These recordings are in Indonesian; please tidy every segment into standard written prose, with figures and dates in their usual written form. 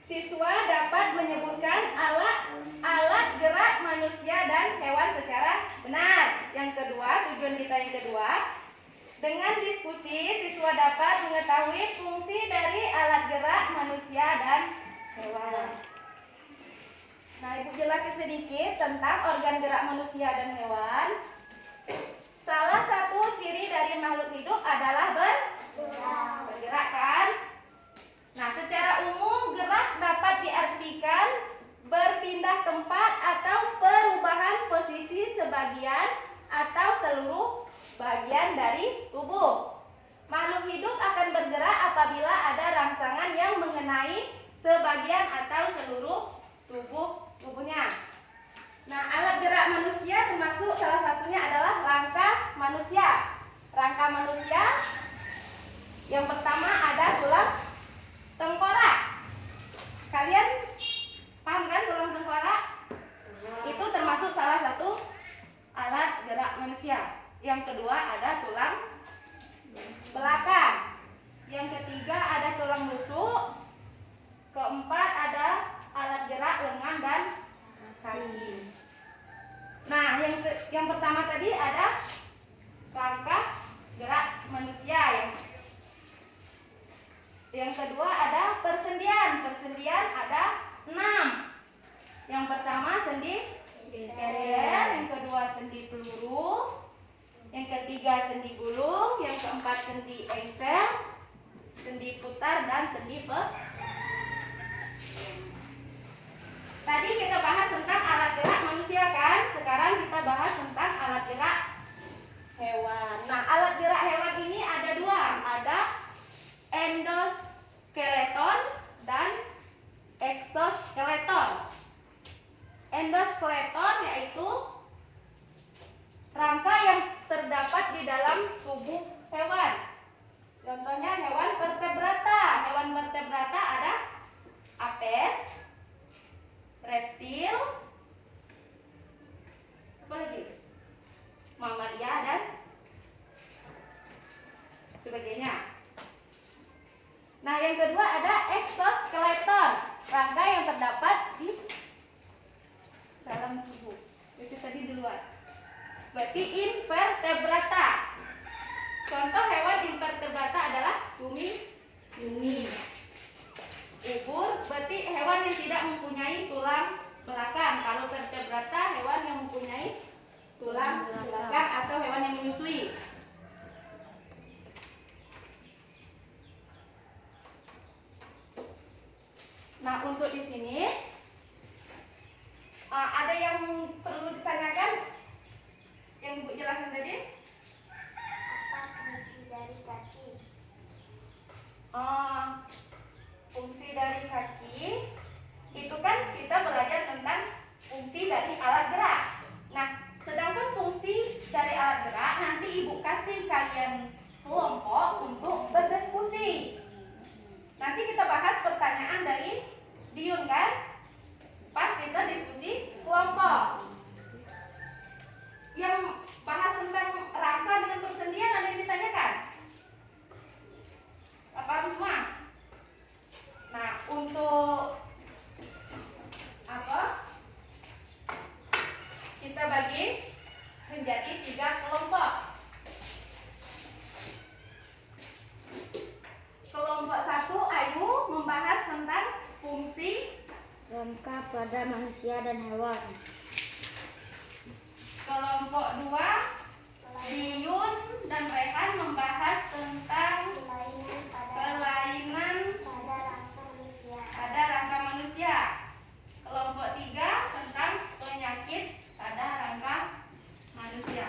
Siswa dapat menyebutkan alat gerak manusia dan hewan secara benar. Yang kedua, tujuan kita yang kedua, dengan diskusi siswa dapat mengetahui fungsi dari alat gerak manusia dan hewan. Nah, Ibu jelasin sedikit tentang organ gerak manusia dan hewan. Salah satu ciri dari makhluk hidup adalah bergerak kan? Nah, secara umum gerak dapat diartikan berpindah tempat atau perubahan posisi sebagian atau seluruh bagian dari tubuh. Makhluk hidup akan bergerak apabila ada rangsangan yang mengenai sebagian atau seluruh tubuhnya. Nah, alat gerak manusia termasuk salah satunya adalah rangka manusia. Rangka manusia yang pertama ada tulang tengkorak. Kalian paham kan tulang tengkorak? Itu termasuk salah satu alat gerak manusia. Yang kedua ada tulang belakang. Yang ketiga ada tulang rusuk. Keempat ada alat gerak lengan dan kaki. Nah, yang pertama tadi ada rangka gerak manusia. Yang kedua ada persendian. Persendian ada 6. Yang pertama sendi geser, yang kedua sendi peluru, yang ketiga sendi gulung, yang keempat sendi engsel, sendi putar, dan sendi Tadi kita bahas tentang alat gerak manusia kan? Sekarang kita bahas tentang alat gerak hewan. Nah, alat gerak hewan ini ada 2. Ada endoskeleton dan eksoskeleton. Endoskeleton yaitu rangka yang terdapat di dalam tubuh hewan. Contohnya hewan vertebrata. Hewan vertebrata ada apes, reptil, apa lagi? Mamalia dan sebagainya. Nah, yang kedua ada eksoskeleton, rangka yang terdapat di dalam tubuh. Itu tadi di luar. Berarti invertebrata. Contoh hewan invertebrata adalah cumi, ubur. Berarti hewan yang tidak mempunyai tulang belakang. Kalau vertebrata hewan yang mempunyai tulang belakang atau hewan yang menyusui. Nah, untuk di sini ada yang perlu ditanyakan yang Ibu jelasin tadi? Apa fungsi dari kaki? Fungsi dari kaki itu kan kita belajar tentang fungsi dari alat gerak. Nah, sedangkan fungsi dari alat gerak nanti Ibu kasih kalian kelompok untuk berdiskusi. Nanti kita bahas pertanyaan dari Diun kan? Pas kita diskusi kelompok. Yang bahas tentang rangka dengan persendian ada yang ditanyakan? Paham semua? Nah, untuk apa? Kita bagi menjadi 3 kelompok. Kelompok 1 Ayu membahas tentang fungsi Rangka pada manusia dan hewan. Kelompok 2 Diyun dan Rehan membahas tentang kelainan pada rangka manusia. Kelompok 3 tentang penyakit pada rangka manusia.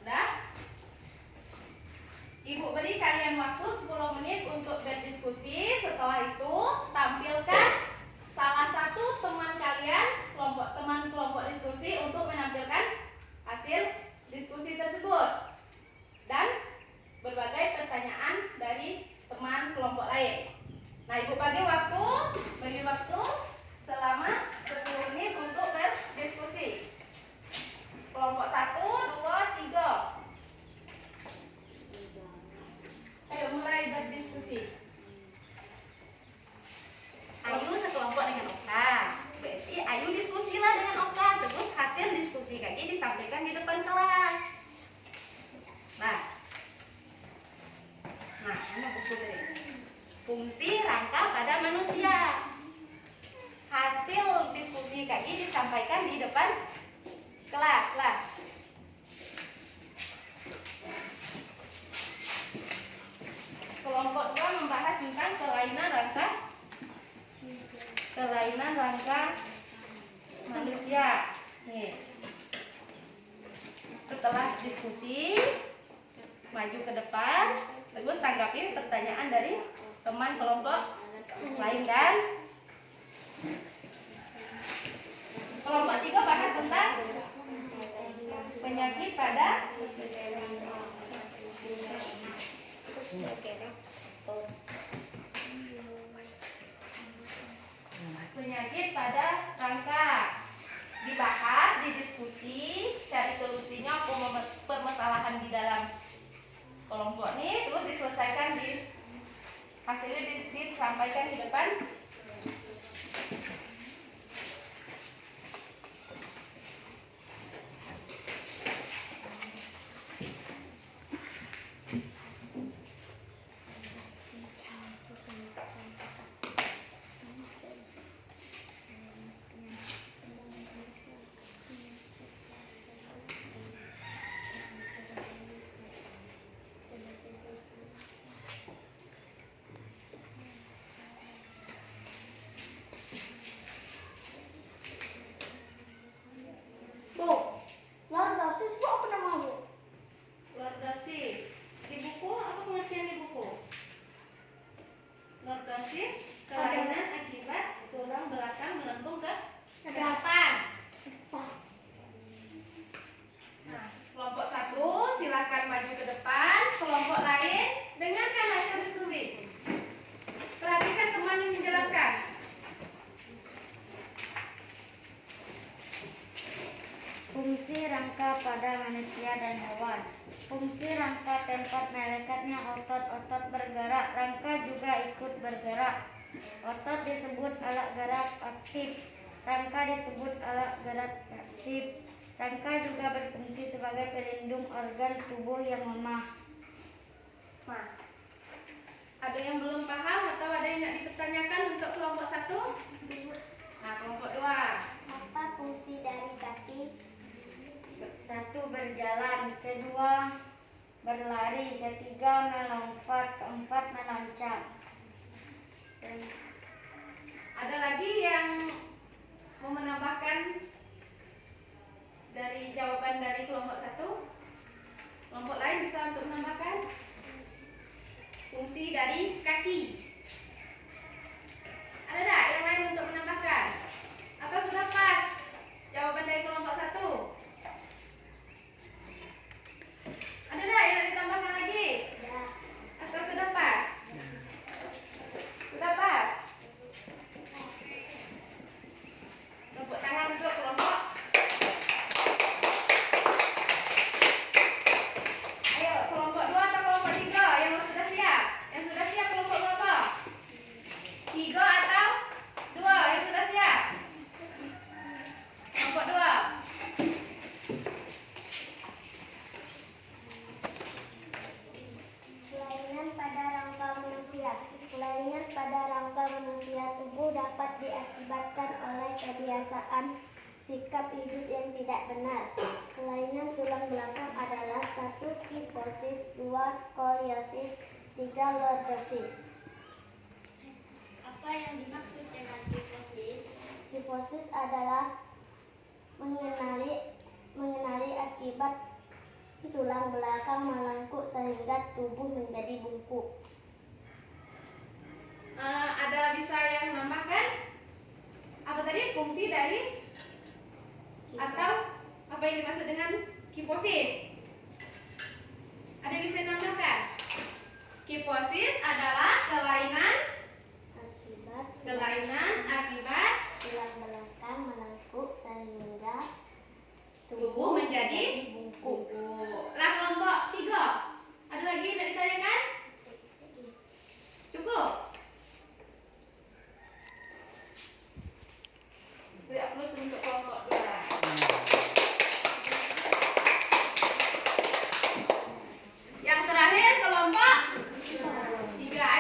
Udah? Ibu beri kalian waktu 10 menit untuk berdiskusi. Setelah itu tampilkan salah satu teman kalian, teman kelompok diskusi untuk menampilkan hasil diskusi tersebut dan berbagai pertanyaan dari teman kelompok lain. Nah, Ibu beri waktu selama 10 menit untuk berdiskusi. Kelompok 1, 2, 3. Ayo mulai berdiskusi. Fungsi rangka pada manusia. Hasil diskusi KI disampaikan di depan kelas. Kelompok 2 membahas tentang kelainan rangka manusia. Nih. Setelah diskusi, maju ke depan, terus tanggapi pertanyaan dari teman kelompok lain kan? Kelompok 3 bahas tentang penyakit pada rangka. Dibahas, didiskusi, cari solusinya permasalahan di dalam kelompok ini, terus diselesaikan hasilnya disampaikan di depan. Lordosis Bu apa nama Bu? Lordosis. Di buku apa pengertian di buku? Lordosis kelainan akibat tulang belakang melengkung ke depan. Nah, kelompok 1 silakan maju ke depan. Kelompok lain dengarkan hasil diskusi. Perhatikan teman yang menjelaskan. Fungsi rangka pada manusia dan hewan. Fungsi rangka tempat melekatnya otot-otot bergerak. Rangka juga ikut bergerak. Otot disebut alat gerak aktif. Rangka disebut alat gerak pasif. Rangka juga berfungsi sebagai pelindung organ tubuh yang lemah. Ada yang belum paham atau ada yang nak dipertanyakan untuk kelompok 1? Nah, kelompok 2. Apa fungsi dari kaki? 1. Berjalan. 2. Berlari. 3. Melompat. 4. Meloncat. Ada lagi yang mau menambahkan dari jawaban dari kelompok 1? Kelompok lain bisa untuk menambahkan fungsi dari kaki. Ada tak yang lain untuk menambahkan? Atau sudah pas jawaban dari kelompok 1? Ada tak yang nak ditambahkan lagi? Atau sudah pas? Sudah pas? Tepuk tangan untuk kelompok. Ayo, kelompok 2 atau kelompok 3 yang sudah siap? Yang sudah siap kelompok berapa? 3 atau 2 yang sudah siap? Kelompok 2. Kelainan pada rangka manusia. Kelainan pada rangka manusia tubuh dapat diakibatkan oleh kebiasaan sikap hidup yang tidak benar. Kelainan tulang belakang adalah 1. Kifosis, 2. Skoliosis, 3. Lordosis. Apa yang dimaksud dengan kifosis? Kifosis adalah mengenali akibat tulang belakang melengkung sehingga tubuh menjadi bungkuk. Ada bisa yang menambahkan? Apa tadi fungsi dari atau apa yang dimaksud dengan kifosis? Ada yang bisa menambahkan? Kifosis adalah kelainan akibat tulang belakang melengkung sehingga tubuh menjadi bungkuk. Lah kelompok 3. Ada lagi yang nak ditanyakan? Cukup? Beri aplaus untuk kelompok 2. Yang terakhir kelompok 3.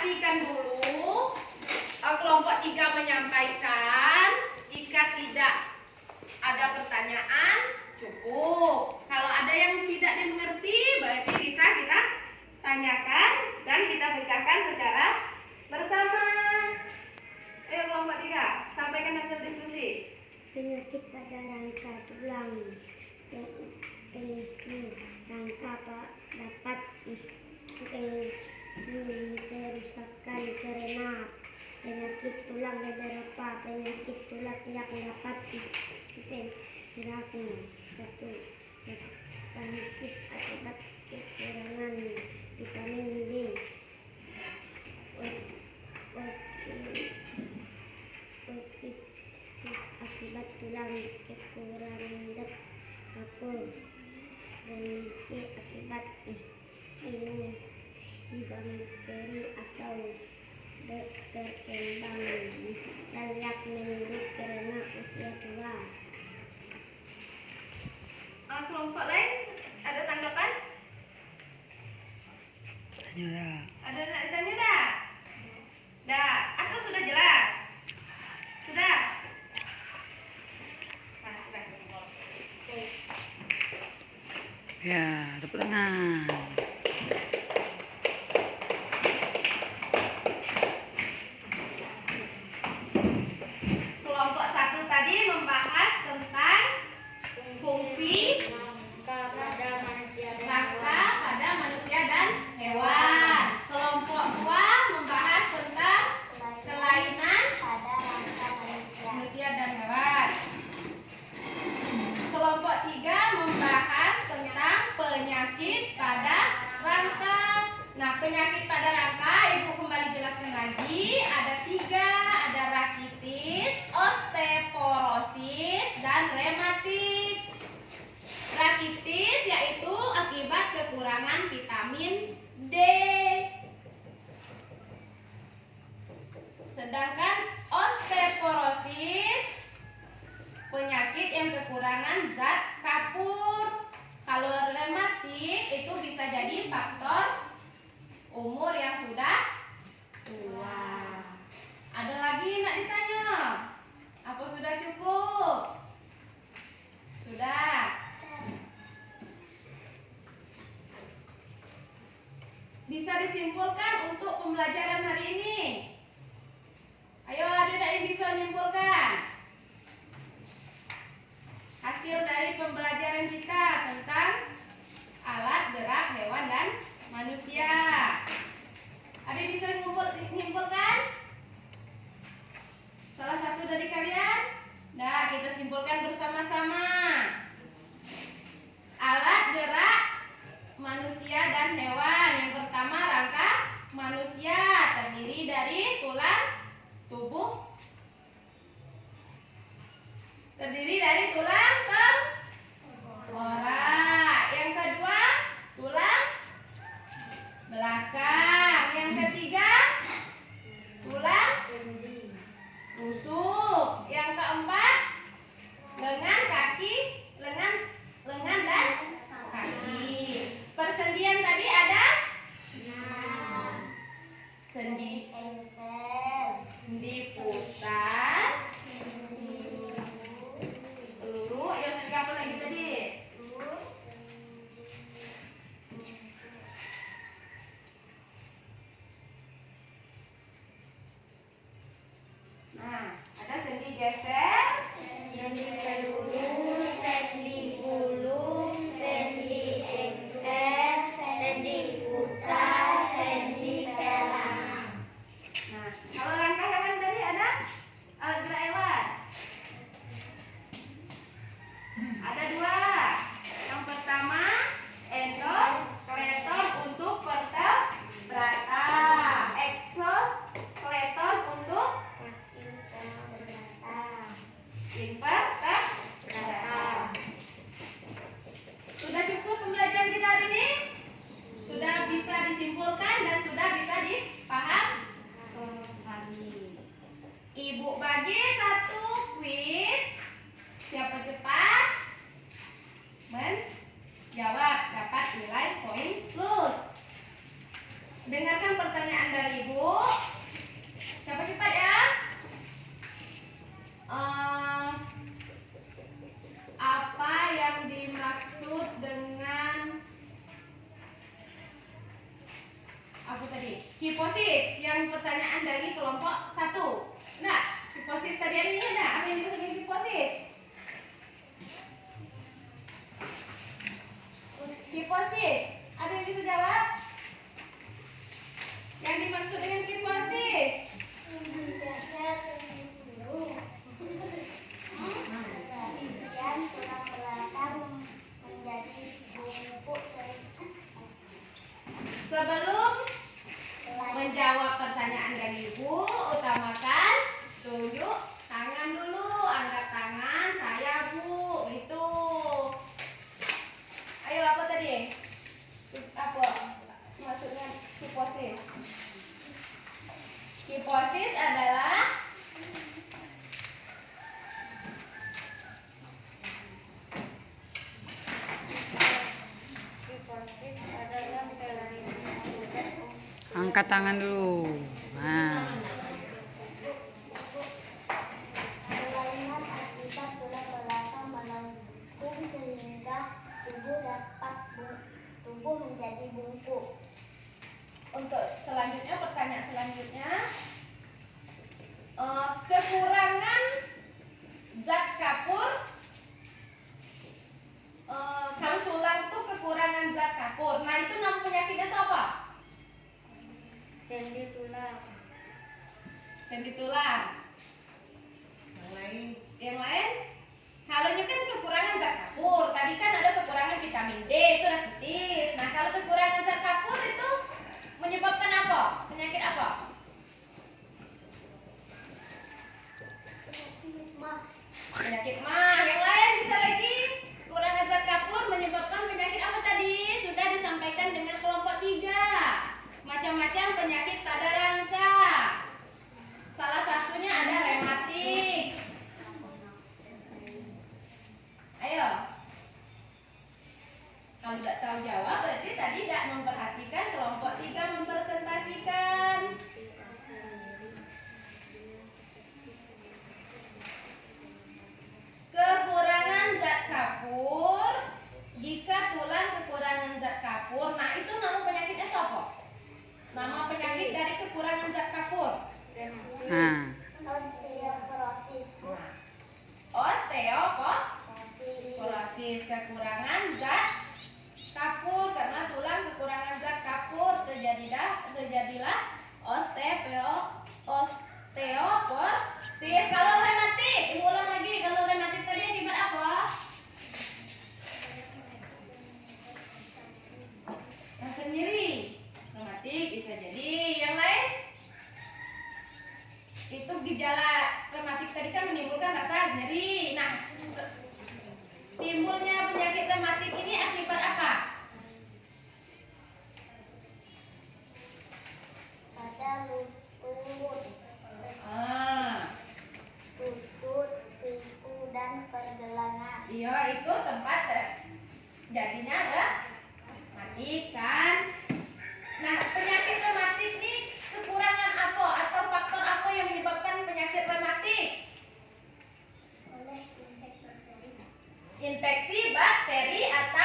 perhatikan dulu. Kelompok 3 menyampaikan. Jika tidak ada pertanyaan, cukup. Kalau ada yang tidak dimengerti, berarti bisa kita tanyakan dan kita pecahkan secara bersama. Ayo kelompok 3, sampaikan hasil diskusi. Penyakit pada rangka tulang. Penyakit rangka dapat kerusakan karena penyakit tulang beberapa penyakit tulang yang dapat diperkirakan. 1. Hepatitis akibat kekurangan vitamin B. Osteoartritis akibat tulang kekurangan zat kapur. Reumatik akibat bakteri atau berkembang biak menurut karena usia tua. Kelompok lain ada tanggapan? Ada yang ditanya dah? Dah, atau sudah jelas? Sudah? Nah, sudah. Ya, tepuk tangan. Kelompok 1 tadi membahas tentang fungsi rangka pada manusia dan hewan. Kelompok 2 membahas tentang kelainan manusia dan hewan. Kelompok 3 membahas tentang penyakit pada rangka. Nah, penyakit pada rangka Ibu kembali jelaskan lagi. Ada 3, ada rakitis, osteoporosis, dan rematik. Rakitis yaitu akibat kekurangan vitamin D. Sedangkan osteoporosis penyakit yang kekurangan zat kapur. Kalau rematik itu bisa jadi faktor umur yang sudah tua. Ada lagi nak ditanya? Apa sudah cukup? Sudah. Bisa disimpulkan untuk pembelajaran hari ini. Ayo, ada yang bisa menyimpulkan hasil dari pembelajaran kita tentang alat gerak hewan dan manusia. Ada yang bisa menyimpulkan? Salah satu dari kalian? Nah, kita simpulkan bersama-sama. Alat gerak manusia dan hewan. Yang pertama, rangka manusia terdiri dari tulang, tubuh, dari Ibu. Siapa cepat ya? Apa yang dimaksud dengan apa tadi? Hipotesis. Yang pertanyaan dari kelompok 1. Nah, hipotesis tadi ada ini enggak? Apa yang dimaksud dengan hipotesis? Hipotesis. Ada yang bisa jawab? Yang dimaksud dengan hipotesis? Sebelum menjawab pertanyaan dari Ibu, utamakan tunjuk tangan dulu, angkat tangan, saya Bu, gitu. Ayo apa tadi? Apa maksudnya hipotesis? Hipotesis adalah Angkat tangan dulu. Nah, Kelainan akibat tulang belakang melengkung sehingga tubuh menjadi bungkuk. untuk selanjutnya, pertanyaan selanjutnya, kekurangan zat kapur. Kalau tulang tuh kekurangan zat kapur, nah itu nama penyakitnya itu apa? Sendi tulang. Sendi tulang. Yang lain? Kalau ini kan kekurangan zat kapur. Tadi kan ada kekurangan vitamin D, itu rakitis. Nah, kalau kekurangan zat kapur itu menyebabkan apa? Penyakit apa? Penyakit mah. Yang lain bisa lagi? Kekurangan zat kapur menyebabkan penyakit apa tadi? Sudah disampaikan dengan kelompok 3. Macam-macam penyakit pada rangka. Salah satunya ada rematik. Ayo. Kalau tidak tahu jawab, berarti tadi tidak memperhatikan kelompok 3 mempresentasikan. Kekurangan zat kapur. Jika tulang kekurangan zat kapur, nah itu nama penyakitnya apa? Nama penyakit dari kekurangan zat kapur. nah, Osteoporosis, kekurangan zat kapur. Karena tulang kekurangan zat kapur, terjadilah osteoporosis. Kalau rematik, ulang lagi. Kalau rematik tadi akibat apa? Rasa nyeri. Rematik bisa jadi. Yang lain? Itu gejala rematik tadi kan menimbulkan rasa nyeri. Nah, timbulnya penyakit rematik ini akibat apa? Pada lutut, lutut, siku, dan pergelangan. Iya, itu tempat jadinya rematik kan. Nah, penyakit rematik ini kekurangan apa atau faktor apa yang menyebabkan penyakit rematik? Oleh infeksi bakteri. Infeksi bakteri atau